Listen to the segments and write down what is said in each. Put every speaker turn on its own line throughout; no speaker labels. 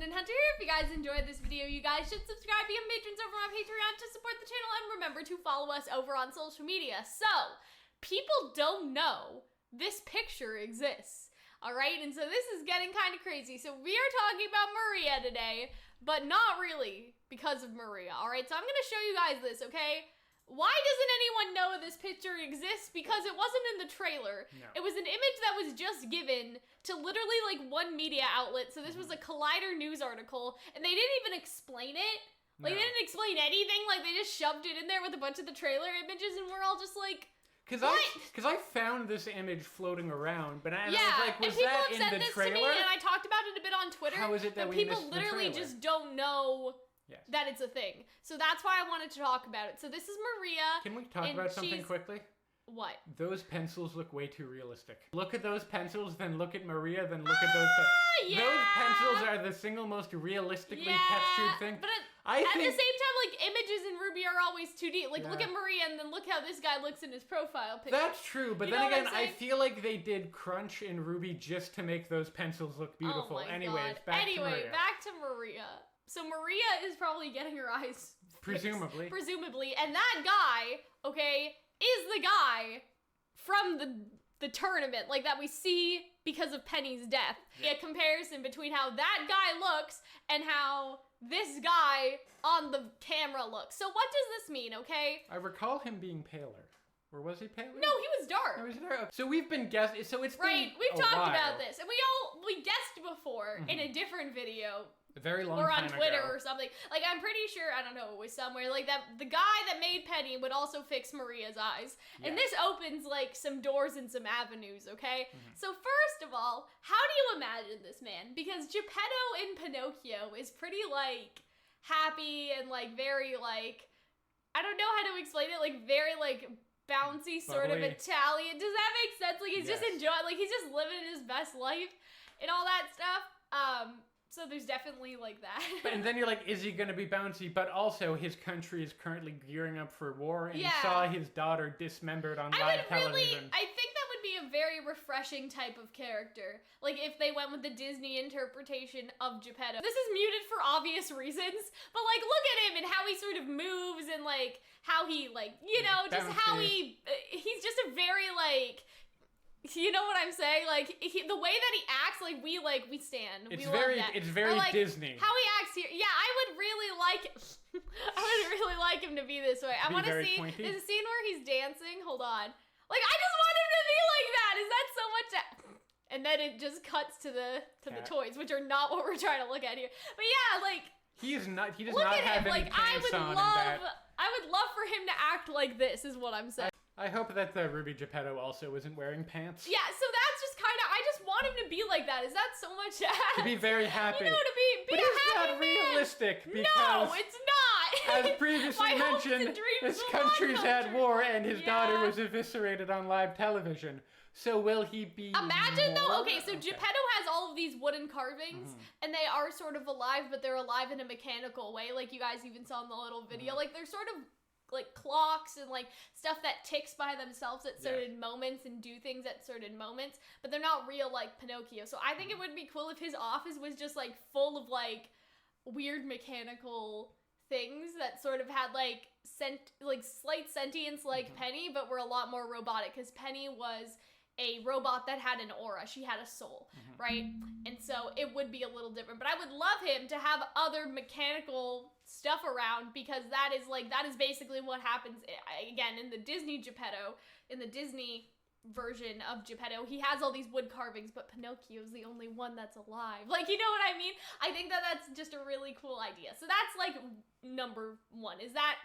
Calxiyn and Hunter here. If you guys enjoyed this video, you guys should subscribe, become patrons over on Patreon to support the channel, and remember to follow us over on social media. So, people don't know this picture exists, alright? And so this is getting kind of crazy. So we are talking about Maria today, but not really because of Maria, alright? So I'm gonna show you guys this, okay? Why doesn't anyone know this picture exists? Because it wasn't in the trailer. No. It was an image that was just given to literally like one media outlet. So this was a Collider news article, and they didn't even explain it. Like, they didn't explain anything. Like, they just shoved it in there with a bunch of the trailer images, and we're all just like,
Because I found this image floating around, but I was like, was that in the trailer?
To me, and I talked about it a bit on Twitter.
How is it that we
people
missed the
literally
trailer?
just don't know that it's a thing. So that's why I wanted to talk about it. So this is Maria.
Can we talk about something quickly?
What?
Those pencils look way too realistic. Look at those pencils, then look at Maria, then look at those pencils. Those pencils are the single most realistically textured thing.
But at the same time, like, images in RWBY are always 2D. Like, look at Maria, and then look how this guy looks in his profile picture.
That's true, but then again, I feel like they did crunch in RWBY just to make those pencils look beautiful.
Oh my
Anyways,
God.
back to Maria.
Back to Maria. So Maria is probably getting her eyes fixed, presumably, and that guy, okay, is the guy from the tournament, like, that we see because of Penny's death. A comparison between how that guy looks and how this guy on the camera looks. So what does this mean, okay?
I recall him being paler. Or was he paler?
No, he was dark.
Oh, was he dark? So we've been guessing, so it's
right,
been
we've talked about this, and we guessed before in a different video.
A very long
time
ago.
Or on Twitter or something. Like, I'm pretty sure, I don't know, it was somewhere, like, that the guy that made Penny would also fix Maria's eyes. Yeah. And this opens, like, some doors and some avenues, okay? So first of all, how do you imagine this man? Because Geppetto in Pinocchio is pretty, like, happy and, like, very, like, I don't know how to explain it, like, very, like, bouncy sort of Italian. Does that make sense? Like, he's just enjoying, like, he's just living his best life and all that stuff. So there's definitely like that.
And then you're like, is he going to be bouncy? But also his country is currently gearing up for war, and he saw his daughter dismembered on live television.
I think that would be a very refreshing type of character. Like, if they went with the Disney interpretation of Geppetto. This is muted for obvious reasons, but, like, look at him and how he sort of moves and, like, how he, like, you know, just bouncy. How he's just a very, like... You know what I'm saying? Like, the way that he acts, like, we stand.
It's very
like,
Disney.
How he acts here. Yeah, I would really like I would really like him to be this way. I want to see there's a scene where he's dancing. Hold on. Like, I just want him to be like that. Is that so much? And then it just cuts to the toys, which are not what we're trying to look at here. But yeah, like,
he does not have any pants on in that.
I would love for him to act like this, is what I'm saying.
I hope that the RWBY Geppetto also isn't wearing pants.
Yeah, so that's just kind of, I just want him to be like that. Is that so much ass?
To be very happy.
You know, to be
but
a
it's
happy
not realistic because...
No, it's not!
As previously mentioned, his country's at war and his daughter was eviscerated on live television. So will he be
Imagine though, okay, so Geppetto has all of these wooden carvings, and they are sort of alive, but they're alive in a mechanical way, like you guys even saw in the little video. Like, they're sort of like clocks and like stuff that ticks by themselves at certain moments and do things at certain moments, but they're not real like Pinocchio. So I think it would be cool if his office was just like full of like weird mechanical things that sort of had like slight sentience like Penny, but were a lot more robotic, because Penny was a robot that had an aura. She had a soul, right? And so it would be a little different. But I would love him to have other mechanical stuff around, because that is basically what happens, again, in the Disney Geppetto, in the Disney version of Geppetto. He has all these wood carvings, but Pinocchio's the only one that's alive. Like, you know what I mean? I think that that's just a really cool idea. So that's like number one, is that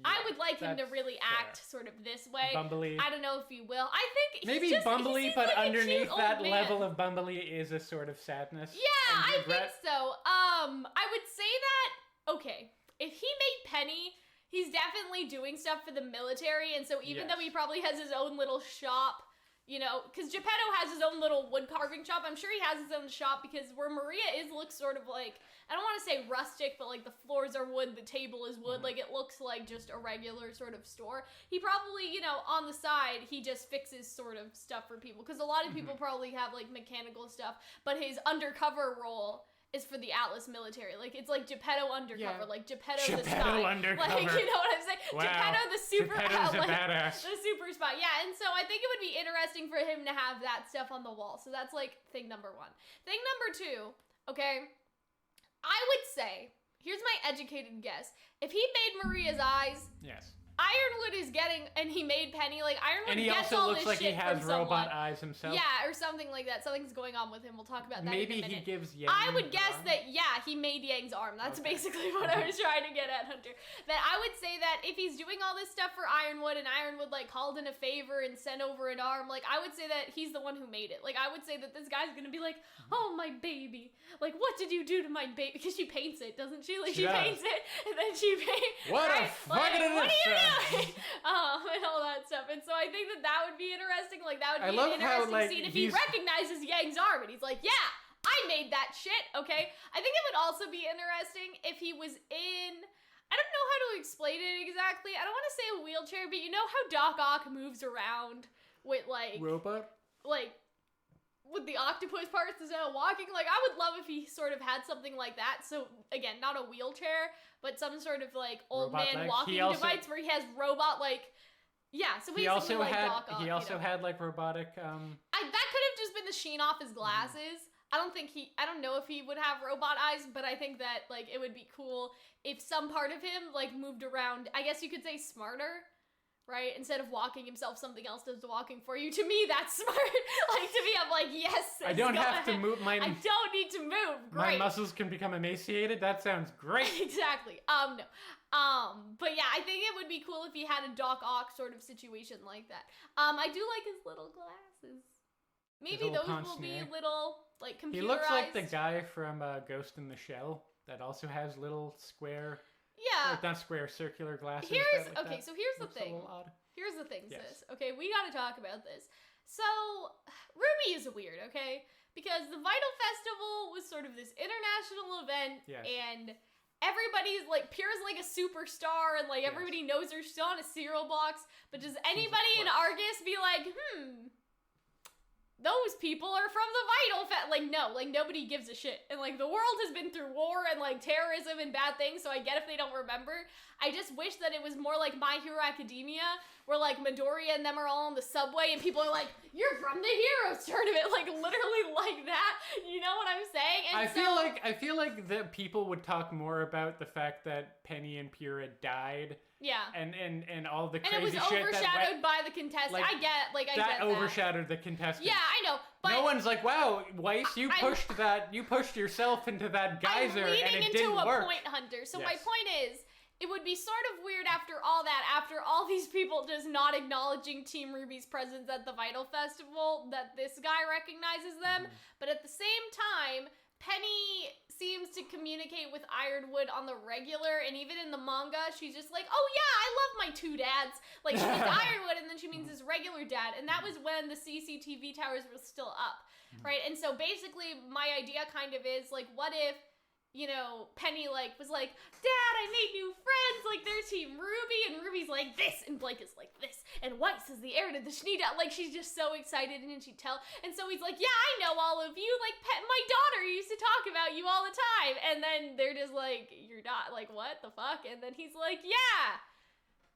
I would like him to really act sort of this way.
Bumbly.
I don't know if he will. I think
maybe bumbly, but like underneath that level of bumbly is a sort of sadness.
Yeah, I think so. I would say that, okay, if he made Penny, he's definitely doing stuff for the military, and so even though he probably has his own little shop, you know, because Geppetto has his own little wood carving shop. I'm sure he has his own shop, because where Maria looks sort of like, I don't want to say rustic, but like the floors are wood, the table is wood, like it looks like just a regular sort of store. He probably, you know, on the side, he just fixes sort of stuff for people, because a lot of people probably have like mechanical stuff, but his undercover role is for the Atlas military. Like, it's like Geppetto undercover, like Geppetto the spy.
Geppetto undercover.
Like, you know what I'm saying?
Wow.
Geppetto the super
Geppetto's a badass.
The super spy. Yeah, and so I think it would be interesting for him to have that stuff on the wall. So that's like thing number one. Thing number two, okay, I would say, here's my educated guess. If he made Maria's eyes,
yes,
Ironwood is getting, and he made Penny, like, Ironwood
and he
gets
also
all
looks
this
like
shit
he has
from
robot
someone.
eyes himself.
Yeah, or something like that. Something's going on with him. We'll talk about that
Maybe
in a minute.
he gives Yang
I would guess
arm?
that, yeah, he made Yang's arm. That's
Okay.
basically what I was trying to get at, Hunter. That I would say that if he's doing all this stuff for Ironwood, and Ironwood, like, called in a favor and sent over an arm, like, I would say that he's the one who made it. Like, I would say that this guy's gonna be like, oh, my baby. Like, what did you do to my baby? Because she paints it, doesn't she? Like, she paints it, and then she paints...
What
right?
a fucking
what are you doing? And all that stuff. And so I think that that would be interesting. Like, that would be an interesting scene if he recognizes Yang's arm and he's like, yeah, I made that shit, okay? I think it would also be interesting if he was in... I don't know how to explain it exactly. I don't want to say a wheelchair, but you know how Doc Ock moves around with, like...
Robot?
Like... with the octopus parts instead of walking. Like, I would love if he sort of had something like that. So, again, not a wheelchair, but some sort of, like, old
robot
man
legs.
walking device where he has robot, like... Yeah, so basically, like, Doc Ock,
he also had, like, robotic,
that could have just been the sheen off his glasses. I don't know if he would have robot eyes, but I think that, like, it would be cool if some part of him, like, moved around, I guess you could say smarter. Right? Instead of walking himself, something else does the walking for you. To me, that's smart. Like, to me, I'm like, yes.
I don't have to move my...
I don't need to move. Great.
My muscles can become emaciated? That sounds great.
Exactly. No. But yeah, I think it would be cool if he had a Doc Ock sort of situation like that. I do like his little glasses. Maybe those will be little, like, computerized.
He looks like the guy from Ghost in the Shell that also has little square...
Yeah.
Not square, circular glasses.
So here's the thing. Here's the thing, sis. Okay, we gotta talk about this. So, RWBY is weird, okay? Because the Vital Festival was sort of this international event, and everybody's, like, Pyrrha's like a superstar, and, like, everybody knows her still on a cereal box, but does anybody in Argus be like, those people are from the Vital Fest. Like, no, like, nobody gives a shit. And, like, the world has been through war and, like, terrorism and bad things, so I get if they don't remember. I just wish that it was more like My Hero Academia, where, like, Midoriya and them are all on the subway, and people are like, you're from the Heroes Tournament. Like, literally like that. You know what I'm saying? And
I feel like that people would talk more about the fact that Penny and Pyrrha died.
Yeah.
And all the crazy shit.
And it was overshadowed by the contestants.
Like,
I get that.
That overshadowed the contestants.
Yeah, I know. But
no one's like, wow, Weiss, you pushed yourself into that geyser and it didn't work.
I'm leading into a point, Hunter. So my point is, it would be sort of weird after all these people just not acknowledging Team RWBY's presence at the Vital Festival, that this guy recognizes them. But at the same time, Penny seems to communicate with Ironwood on the regular, and even in the manga, she's just like, oh yeah, I love my two dads. Like, she means Ironwood, and then she means his regular dad, and that was when the CCTV towers were still up, right? And so basically, my idea kind of is, like, what if, you know, Penny, like, was like, Dad, I made new friends, like, they're Team RWBY, and Ruby's like this, and Blake is like this, and Weiss is the heir to the Schneider, like, she's just so excited, and she'd tell, and so he's like, yeah, I know all of you, like, my daughter used to talk about you all the time, and then they're just like, you're not, like, what the fuck, and then he's like, yeah,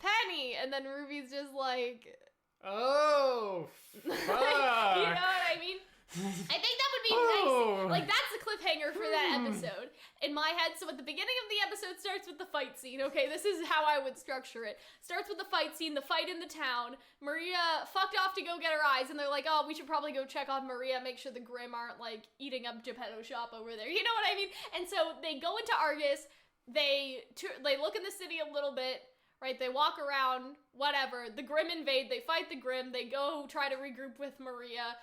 Penny, and then Ruby's just like,
oh, fuck.
You know what I mean? I think that would be nice. Like, that's the cliffhanger for that episode in my head. So at the beginning of the episode starts with the fight scene. Okay, this is how I would structure it. Starts with the fight scene, the fight in the town. Maria fucked off to go get her eyes, and they're like, oh, we should probably go check on Maria, make sure the Grimm aren't, like, eating up Geppetto's shop over there. You know what I mean? And so they go into Argus. They look in the city a little bit. Right, they walk around, whatever. The Grimm invade. They fight the Grimm. They go try to regroup with Maria.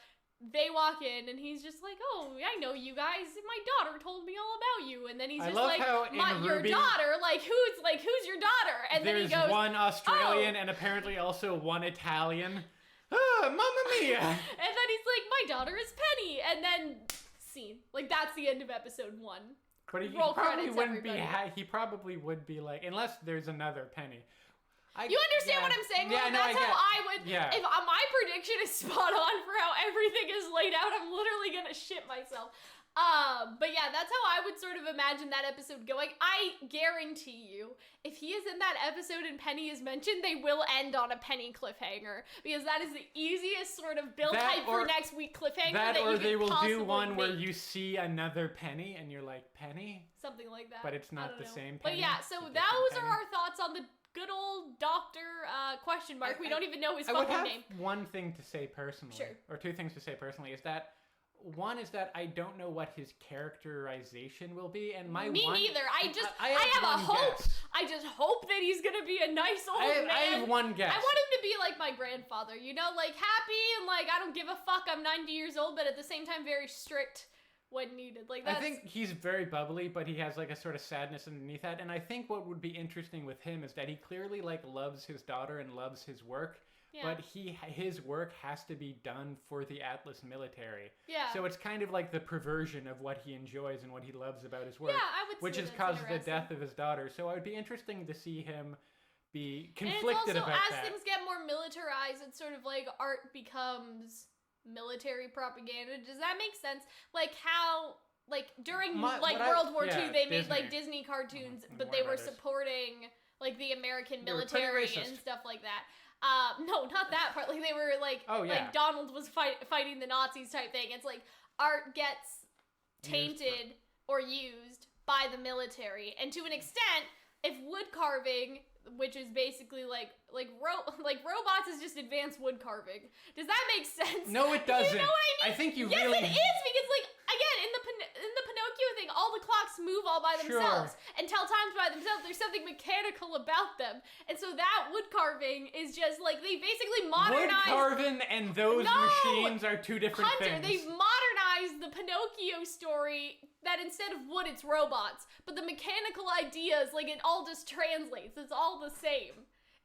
They walk in, and he's just like, oh, I know you guys. My daughter told me all about you. And then he's just like, your daughter? Like, who's your daughter? And then he goes,
there's one Australian and apparently also one Italian. Oh, Mamma Mia!
And then he's like, my daughter is Penny. And then, scene. Like, that's the end of episode 1.
But he probably would be like, unless there's another Penny.
You understand what I'm saying?
Yeah,
Well, that's how I would. Yeah. If my prediction is spot on for how everything is laid out, I'm literally gonna shit myself. But yeah, that's how I would sort of imagine that episode going. I guarantee you, if he is in that episode and Penny is mentioned, they will end on a Penny cliffhanger, because that is the easiest sort of build hype for next week cliffhanger that you
they will
possibly
do one
make.
where you see another Penny and you're like, Penny?
Something like that.
But it's not the same Penny.
But yeah, so those are our thoughts on the good old Doctor question mark. We don't even know his fucking name.
I would have one thing to say personally, or two things to say personally, is that one is that I don't know what his characterization will be, and
me neither. I have a hope.
Guess.
I just hope that he's gonna be a nice old man.
I have one guess.
I want him to be like my grandfather, you know, like happy and like I don't give a fuck. I'm 90 years old, but at the same time very strict when needed. Like I
think he's very bubbly, but he has like a sort of sadness underneath that. And I think what would be interesting with him is that he clearly like loves his daughter and loves his work. Yeah. But his work has to be done for the Atlas military. Yeah. So it's kind of like the perversion of what he enjoys and what he loves about his work.
Yeah, I would say
which has caused the death of his daughter. So it would be interesting to see him be conflicted about that.
And it's also, as things get more militarized, it's sort of like art becomes military propaganda. Does that make sense? Like how, like during World War II, they made like Disney cartoons, but they were supporting like the American military and stuff like that. No, not that part. Like they were like, like Donald was fighting the Nazis type thing. It's like art gets tainted or used by the military, and to an extent, if wood carving, which is basically like robots is just advanced wood carving. Does that make sense?
No, it doesn't.
You know what I mean?
I think you
yes,
really.
Yes, it is, because like again in the Pinocchio thing, all the clocks move all by themselves and tell times by themselves. There's something mechanical about them, and so that wood carving is just like they basically modernized.
Wood carving and those machines are two different things.
They've modernized the Pinocchio story. That instead of wood, it's robots. But the mechanical ideas, like, it all just translates. It's all the same.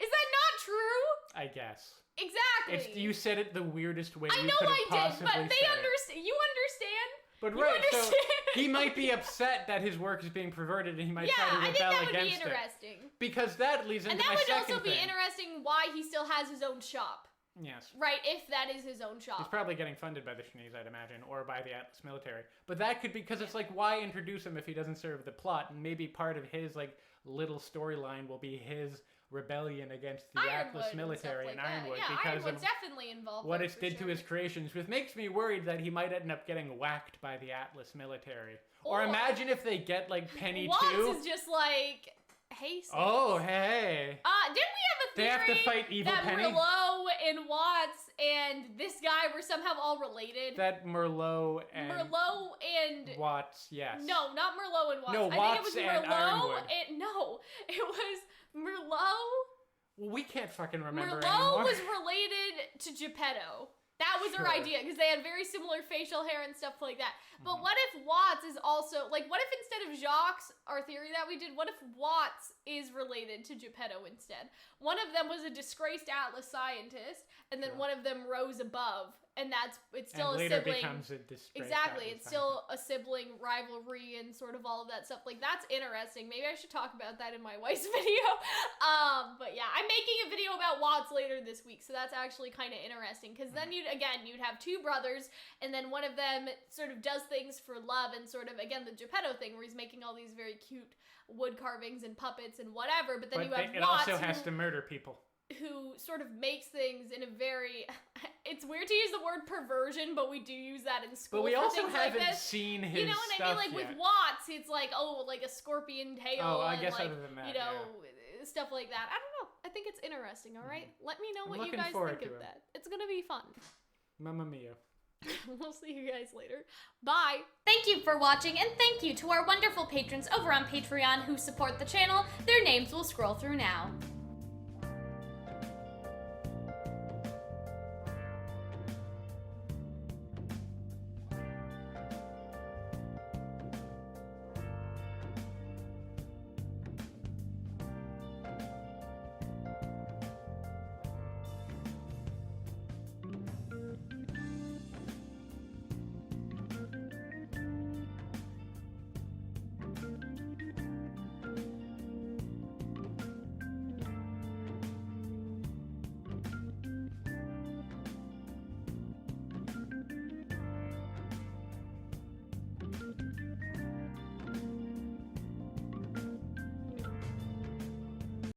Is that not true?
I guess.
Exactly.
You said it the weirdest way
I
you
know
could have
I did, but they understand. You understand?
But so he might be upset that his work is being perverted, and he might try to rebel against it. Yeah, I think that would be interesting. Because that leads into my second thing. And that would also be interesting why he still has his own shop. Yes.
Right, if that is his own shop.
He's probably getting funded by the Chinese, I'd imagine, or by the Atlas military. But that could be, because it's like, why introduce him if he doesn't serve the plot? And maybe part of his, like, little storyline will be his rebellion against the Atlas military and Ironwood.
Yeah,
because
Ironwood's definitely involved.
What it did to his creations, which makes me worried that he might end up getting whacked by the Atlas military. Or imagine if they get, like, Penny too.
Watts is just like... Hey, sis.
Oh, hey.
Didn't we have a theory
they have to fight evil
that
Penny?
Merlot and Watts and this guy were somehow all related?
That Merlot and Watts, yes.
No, not Merlot and Watts.
No, Watts
I think it was Merlot no, it was Merlot.
Well, we can't fucking remember
Merlot was related to Geppetto. That was her idea, because they had very similar facial hair and stuff like that. But what if Watts is also, like, what if instead of Jacques, our theory that we did, what if Watts is related to Geppetto instead? One of them was a disgraced Atlas scientist, and then one of them rose above, and it's still
and
a
later
sibling.
Becomes a disgraced
exactly,
Atlas
it's still a sibling rivalry and sort of all of that stuff. Like, that's interesting. Maybe I should talk about that in my Weiss video. But yeah, I'm making a video about Watts later this week, so that's actually kind of interesting, because then you'd have two brothers, and then one of them sort of does things for love, and sort of, again, the Geppetto thing, where he's making all these very cute wood carvings and puppets and whatever, but then you have Watts,
it also has to murder people.
Who sort of makes things in a very... It's weird to use the word perversion, but we do use that in school.
But we also haven't
like
seen his
You know what I mean? Like with Watts, it's like, like a scorpion tail.
Oh, I guess
like,
other than that,
stuff like that. I don't know. I think it's interesting, all right? Let me know what you guys think of that. It's going to be fun.
Mamma mia.
We'll see you guys later. Bye! Thank you for watching, and thank you to our wonderful patrons over on Patreon who support the channel. Their names will scroll through now.